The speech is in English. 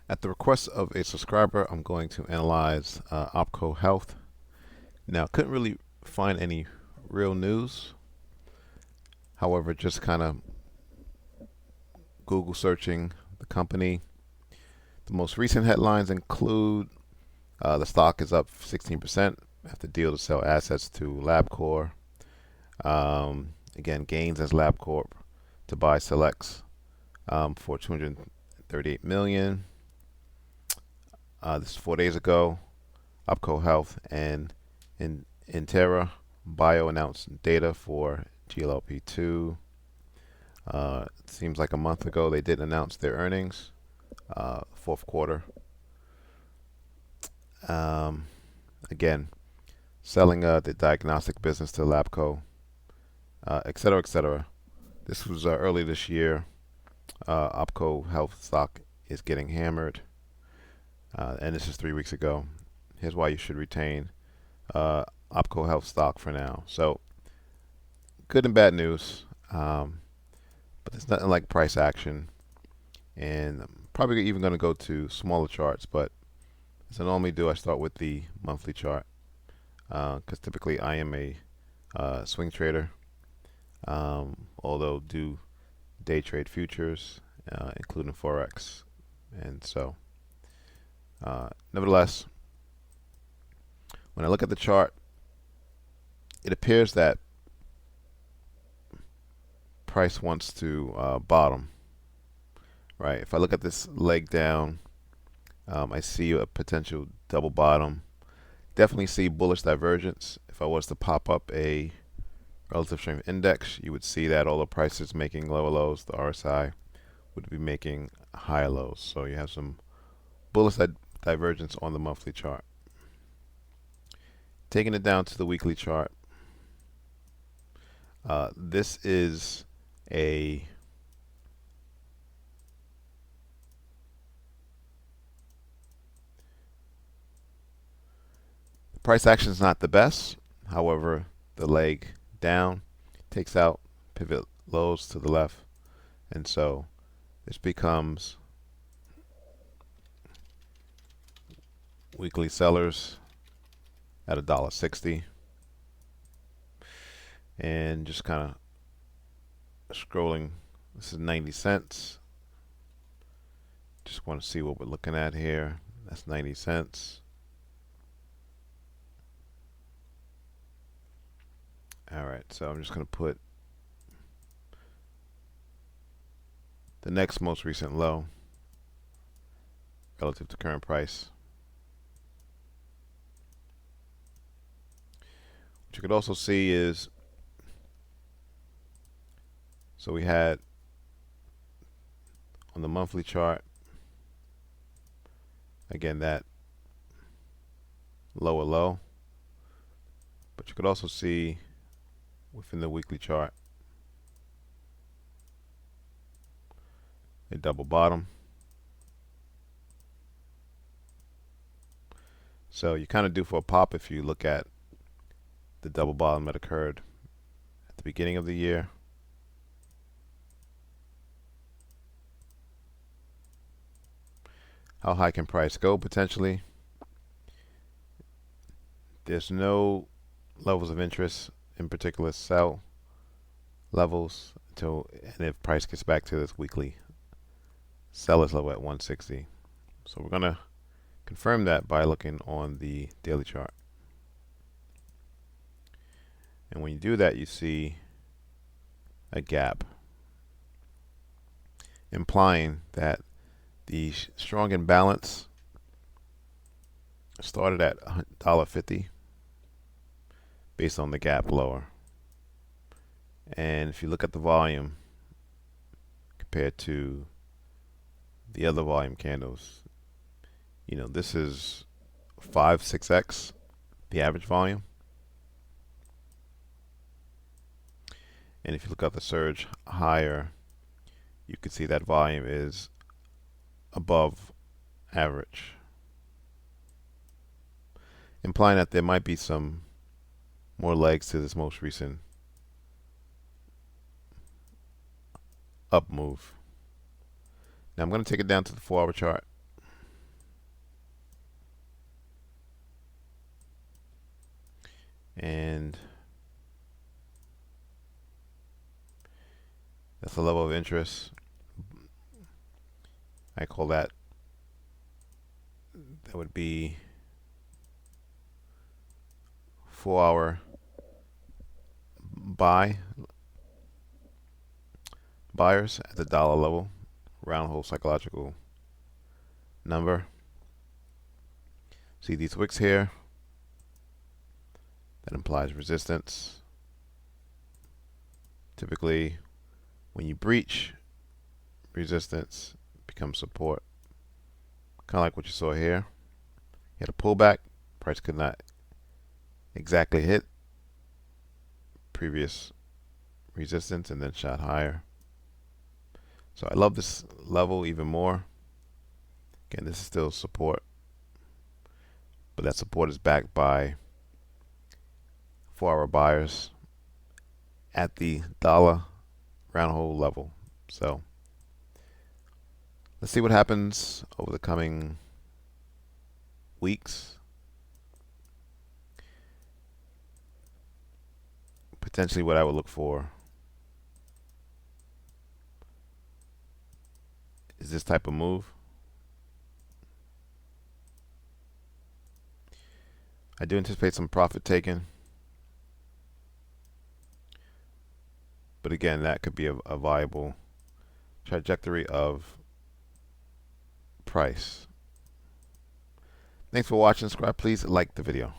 At the request of a subscriber, I'm going to analyze Opko Health. Now, couldn't really find any real news. However, just kind of Google searching the company. The most recent headlines include the stock is up 16% after deal to sell assets to LabCorp. Again, gains as LabCorp to buy Selects for 238 million. This is 4 days ago. Opko Health and Intera Bio announced data for GLP-2. It seems like a month ago they did announce their earnings, fourth quarter. Again, selling the diagnostic business to Labco, et cetera, et cetera. This was early this year. Opko Health stock is getting hammered, and this is 3 weeks ago. Here's why you should retain Opko Health stock for now. So, good and bad news, but there's nothing like price action. And I'm probably even going to go to smaller charts, but as I normally do, I start with the monthly chart because typically I am a swing trader, although do day trade futures, including forex, and so nevertheless, when I look at the chart, it appears that price wants to bottom. Right. If I look at this leg down, I see a potential double bottom. Definitely see bullish divergence. If I was to pop up a relative strength index, you would see that all the prices making lower lows, the RSI would be making higher lows. So you have some bullish divergence on the monthly chart. Taking it down to the weekly chart, this is a price action is not the best. However, the leg down takes out pivot lows to the left, and so this becomes weekly sellers at $1.60, and just kind of scrolling. This is 90 cents. Just want to see what we're looking at here. That's 90 cents. Alright, so I'm just going to put the next most recent low relative to current price. What you could also see is, so we had on the monthly chart, again, that lower low, but you could also see within the weekly chart a double bottom. So you kind of due for a pop if you look at the double bottom that occurred at the beginning of the year. How high can price go potentially? There's no levels of interest in particular sell levels until, and if price gets back to this weekly sellers level at 160. So we're going to confirm that by looking on the daily chart. And when you do that, you see a gap, implying that the strong imbalance started at $1.50 based on the gap lower. And if you look at the volume compared to the other volume candles, you know, this is 5-6x the average volume. And if you look at the surge higher, you can see that volume is above average, implying that there might be some more legs to this most recent up move. Now I'm going to take it down to the 4-hour chart. And that's the level of interest. I call that would be 4-hour buyers at the dollar level, round hole psychological number. See these wicks here? That implies resistance. Typically, when you breach resistance, becomes support. Kind of like what you saw here. You had a pullback, price could not exactly hit previous resistance and then shot higher. So I love this level even more. Again, this is still support, but that support is backed by 4-hour buyers at the dollar round hole level. So let's see what happens over the coming weeks. Potentially what I would look for is this type of move. I do anticipate some profit taken, but again, that could be a viable trajectory of price. Thanks for watching. Subscribe. Please like the video.